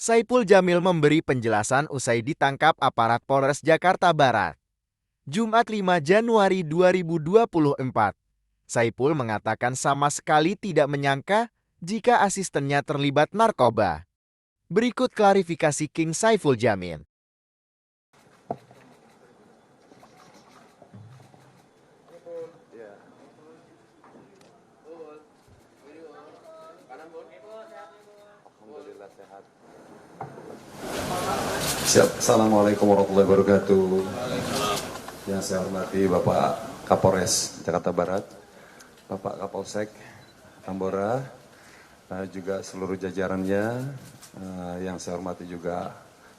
Saipul Jamil memberi penjelasan usai ditangkap aparat Polres Jakarta Barat. Jumat 5 Januari 2024. Saipul mengatakan sama sekali tidak menyangka jika asistennya terlibat narkoba. Berikut klarifikasi King Saiful Jamil. Alhamdulillah sehat. Assalamualaikum warahmatullahi wabarakatuh. Yang saya hormati Bapak Kapolres Jakarta Barat, Bapak Kapolsek Tambora, juga seluruh jajarannya. Yang saya hormati juga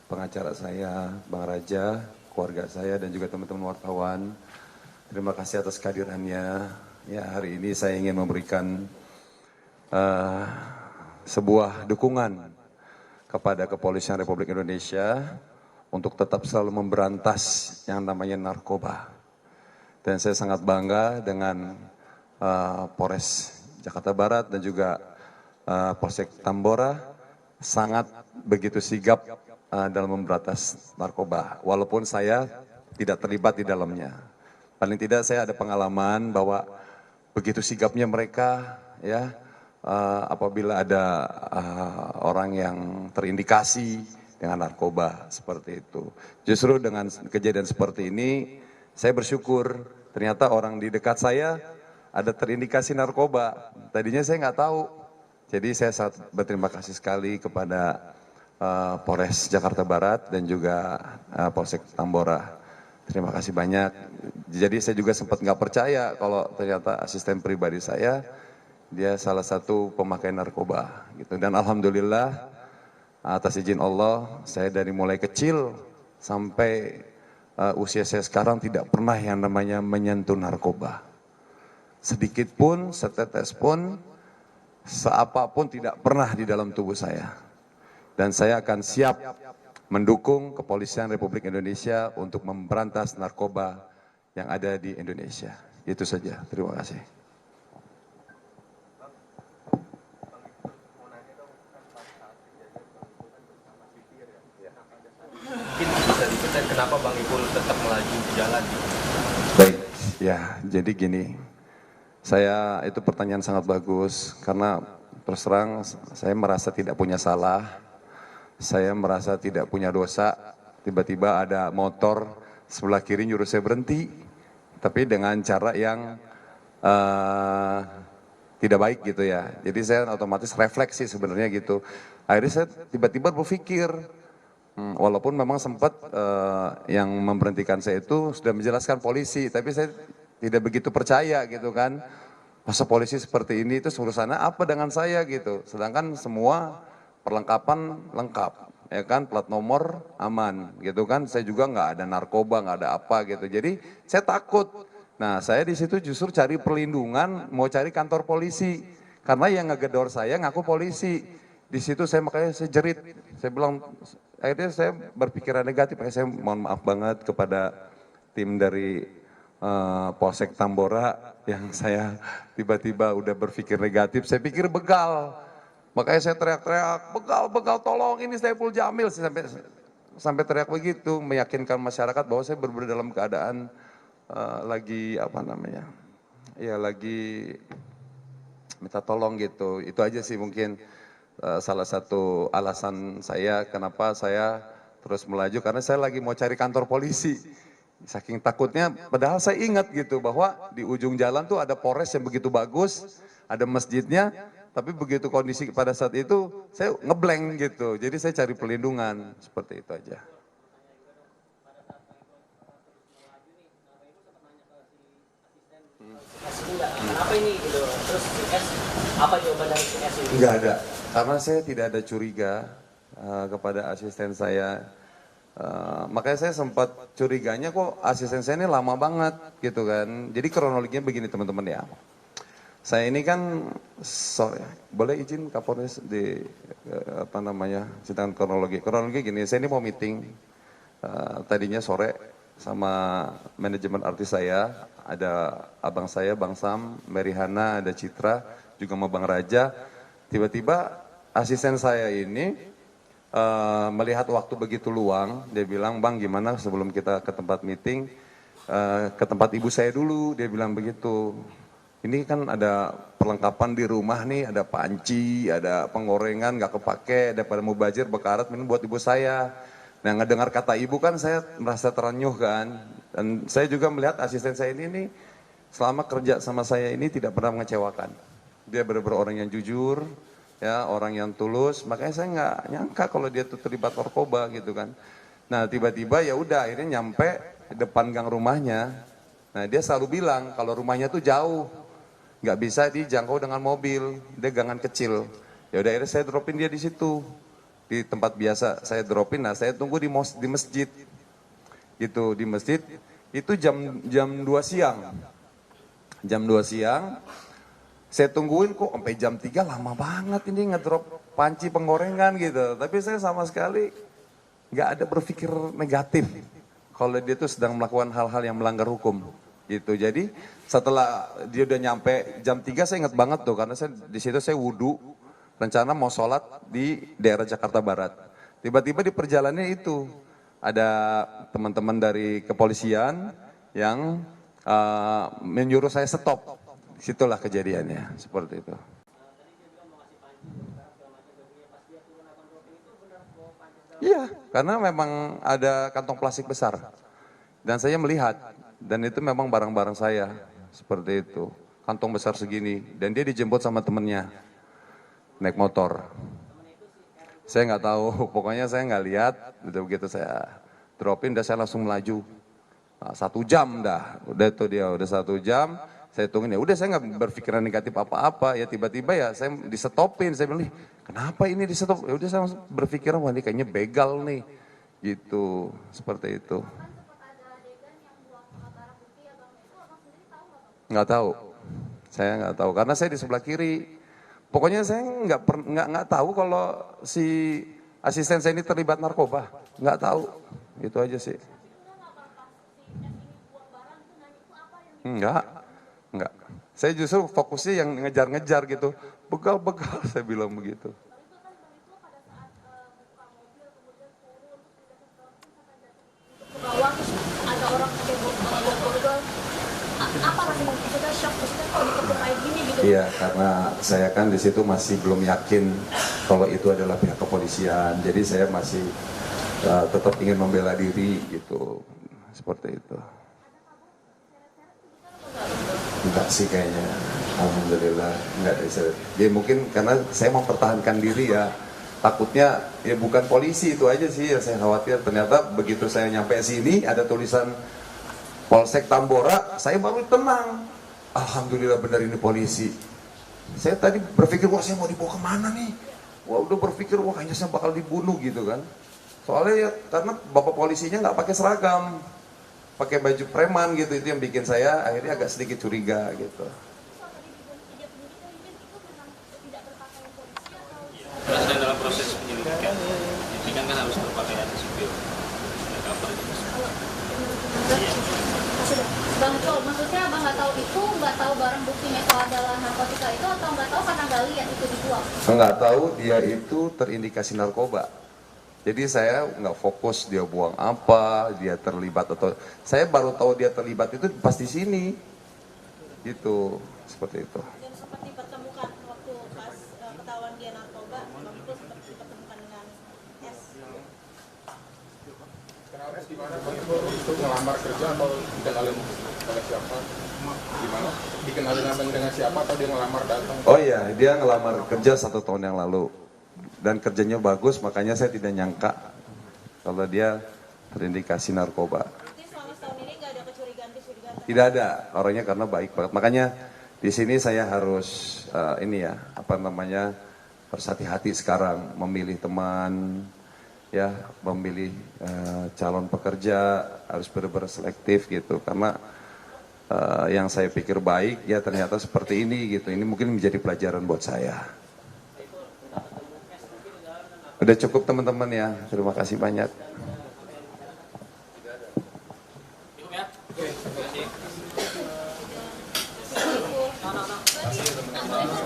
pengacara saya, Bang Raja, keluarga saya dan juga teman-teman wartawan. Terima kasih atas kehadirannya. Ya, hari ini saya ingin memberikan sebuah dukungan kepada Kepolisian Republik Indonesia untuk tetap selalu memberantas yang namanya narkoba. Dan saya sangat bangga dengan Polres Jakarta Barat dan juga Polsek Tambora sangat begitu sigap dalam memberantas narkoba. Walaupun saya tidak terlibat di dalamnya. Paling tidak saya ada pengalaman bahwa begitu sigapnya mereka, ya, apabila ada orang yang terindikasi dengan narkoba seperti itu. Justru dengan kejadian seperti ini, saya bersyukur ternyata orang di dekat saya ada terindikasi narkoba. Tadinya saya nggak tahu. Jadi saya sangat berterima kasih sekali kepada Polres Jakarta Barat dan juga Polsek Tambora. Terima kasih banyak. Jadi saya juga sempat nggak percaya kalau ternyata asisten pribadi saya dia salah satu pemakai narkoba gitu. Dan alhamdulillah atas izin Allah saya dari mulai kecil sampai usia saya sekarang tidak pernah yang namanya menyentuh narkoba. Sedikit pun, setetes pun, seapapun tidak pernah di dalam tubuh saya. Dan saya akan siap mendukung Kepolisian Republik Indonesia untuk memberantas narkoba yang ada di Indonesia. Itu saja. Terima kasih. Mungkin bisa diceritain kenapa Bang Ipul tetap melaju di jalan? Baik, ya jadi gini, saya itu pertanyaan sangat bagus karena terus terang saya merasa tidak punya salah, saya merasa tidak punya dosa, tiba-tiba ada motor sebelah kiri nyuruh saya berhenti, tapi dengan cara yang tidak baik gitu ya, jadi saya otomatis refleksi sebenarnya gitu, akhirnya saya tiba-tiba berpikir, walaupun memang sempat yang memberhentikan saya itu sudah menjelaskan polisi, tapi saya tidak begitu percaya gitu kan. Masa polisi seperti ini itu urusannya apa dengan saya gitu. Sedangkan semua perlengkapan lengkap, ya kan, plat nomor aman gitu kan. Saya juga nggak ada narkoba, nggak ada apa gitu. Jadi saya takut. Nah saya di situ justru cari perlindungan, mau cari kantor polisi. Karena yang ngegedor saya ngaku polisi. Di situ saya makanya saya jerit, saya bilang, akhirnya saya berpikiran negatif, saya mohon maaf banget kepada tim dari Polsek Tambora yang saya tiba-tiba udah berpikir negatif, saya pikir begal, makanya saya teriak-teriak, begal, tolong ini Saiful Jamil, sampai teriak begitu, meyakinkan masyarakat bahwa saya benar-benar dalam keadaan lagi apa namanya, ya lagi minta tolong gitu, itu aja sih mungkin. Salah satu alasan saya kenapa saya terus melaju karena saya lagi mau cari kantor polisi. Saking takutnya, padahal saya ingat gitu bahwa di ujung jalan tuh ada Polres yang begitu bagus, ada masjidnya, tapi begitu kondisi pada saat itu saya ngeblank gitu. Jadi saya cari perlindungan, seperti itu aja. Kenapa ini gitu? Terus si S, apa jawaban dari si S ini? Enggak ada, karena saya tidak ada curiga kepada asisten saya. Makanya saya sempat curiganya kok asisten saya ini lama banget gitu kan. Jadi kronologinya begini teman-teman ya. Saya ini kan boleh izin Kapolres di apa namanya sidang kronologi. Kronologi gini, saya ini mau meeting tadinya sore sama manajemen artis saya, ada abang saya, Bang Sam, Mary Hana, ada Citra, juga sama Bang Raja. Tiba-tiba asisten saya ini melihat waktu begitu luang, dia bilang, "Bang, gimana sebelum kita ke tempat meeting, ke tempat ibu saya dulu," dia bilang begitu. Ini kan ada perlengkapan di rumah nih, ada panci, ada penggorengan nggak kepake, daripada mau bajir bekarat minum buat ibu saya. Nah, ngedengar kata ibu kan saya merasa terenyuh kan. Dan saya juga melihat asisten saya ini nih, selama kerja sama saya ini tidak pernah mengecewakan. Dia benar-benar orang yang jujur, ya, orang yang tulus. Makanya saya nggak nyangka kalau dia tuh terlibat narkoba gitu kan. Nah, tiba-tiba ya udah akhirnya nyampe depan gang rumahnya. Nah, dia selalu bilang kalau rumahnya tuh jauh, nggak bisa dijangkau dengan mobil, dia gangan kecil. Ya udah akhirnya saya dropin dia di situ, di tempat biasa saya dropin. Nah, saya tunggu di masjid, gitu, di masjid. Itu jam 2 siang, jam 2 siang. Saya tungguin kok sampai jam 3 lama banget ini ngedrop panci penggorengan gitu. Tapi saya sama sekali nggak ada berpikir negatif kalau dia tuh sedang melakukan hal-hal yang melanggar hukum. Gitu. Jadi setelah dia udah nyampe jam 3 saya ingat banget tuh karena saya di situ saya wudhu, rencana mau sholat di daerah Jakarta Barat. Tiba-tiba di perjalanannya itu ada teman-teman dari kepolisian yang menyuruh saya stop. Situlah kejadiannya seperti itu. Iya, karena memang ada kantong plastik besar dan saya melihat. Dan itu memang barang-barang saya, seperti itu. Kantong besar segini, dan dia dijemput sama temennya, naik motor. Saya nggak tahu, pokoknya saya nggak lihat, begitu saya dropin, dan saya langsung melaju. Nah, 1 jam dah, udah itu dia, udah 1 jam, saya tungguin, ya udah saya nggak berpikiran negatif apa-apa, ya tiba-tiba ya saya disetopin, saya bilang, kenapa ini disetop? Ya udah saya langsung berpikir, wah ini kayaknya begal nih, gitu, seperti itu. Nggak tahu, saya nggak tahu karena saya di sebelah kiri. Pokoknya saya nggak tahu kalau si asisten saya ini terlibat narkoba, nggak tahu, itu aja sih. Enggak. Saya justru fokusnya yang ngejar-ngejar gitu, begal-begal saya bilang begitu. Bawah ada orang pakai begal. Apa rasanya kita shock maksudnya kalau dikepung kayak gini gitu? Iya, karena saya kan di situ masih belum yakin kalau itu adalah pihak kepolisian. Jadi saya masih tetap ingin membela diri gitu, seperti itu. Enggak sih kayaknya, alhamdulillah enggak ada. Ya mungkin karena saya mempertahankan diri ya. Takutnya ya bukan polisi itu aja sih yang saya khawatir. Ternyata begitu saya nyampe sini ada tulisan Polsek Tambora, saya baru tenang. Alhamdulillah benar ini polisi. Saya tadi berpikir, wah saya mau dibawa kemana nih? Wah udah berpikir, wah kayaknya saya bakal dibunuh gitu kan. Soalnya ya karena bapak polisinya nggak pakai seragam, pakai baju preman gitu, itu yang bikin saya akhirnya agak sedikit curiga gitu. Sedang dalam proses penyelidikan, ini kan harus berpakaian sipil. Bang Col, maksudnya abang nggak tahu itu, nggak tahu barang buktinya itu adalah narkotika itu, atau nggak tahu karena nggak lihat itu dijual? Nggak tahu dia itu terindikasi narkoba. Jadi saya nggak fokus dia buang apa, dia terlibat atau saya baru tahu dia terlibat itu pas di sini, gitu, seperti itu. Dan sempat dipertemukan waktu pas ketahuan dia narkoba, Bang Ipul sempat dipertemukan dengan S. Kenal S di mana Bang Ipul? Untuk ngelamar kerja atau dikenalin oleh siapa? Gimana? Dikenalin dengan siapa atau dia ngelamar datang? Oh iya, dia ngelamar kerja 1 tahun yang lalu. Dan kerjanya bagus, makanya saya tidak nyangka kalau dia terindikasi narkoba. Berarti selama setahun ini nggak ada kecurigaan? Tidak ada, orangnya karena baik banget. Makanya di sini saya harus harus hati-hati sekarang memilih teman, ya, memilih calon pekerja harus benar-benar selektif gitu. Karena yang saya pikir baik, ya ternyata seperti ini gitu. Ini mungkin menjadi pelajaran buat saya. Udah cukup teman-teman ya, terima kasih banyak.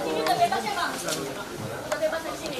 Ini udah bebas ya bang? Udah bebas dari sini?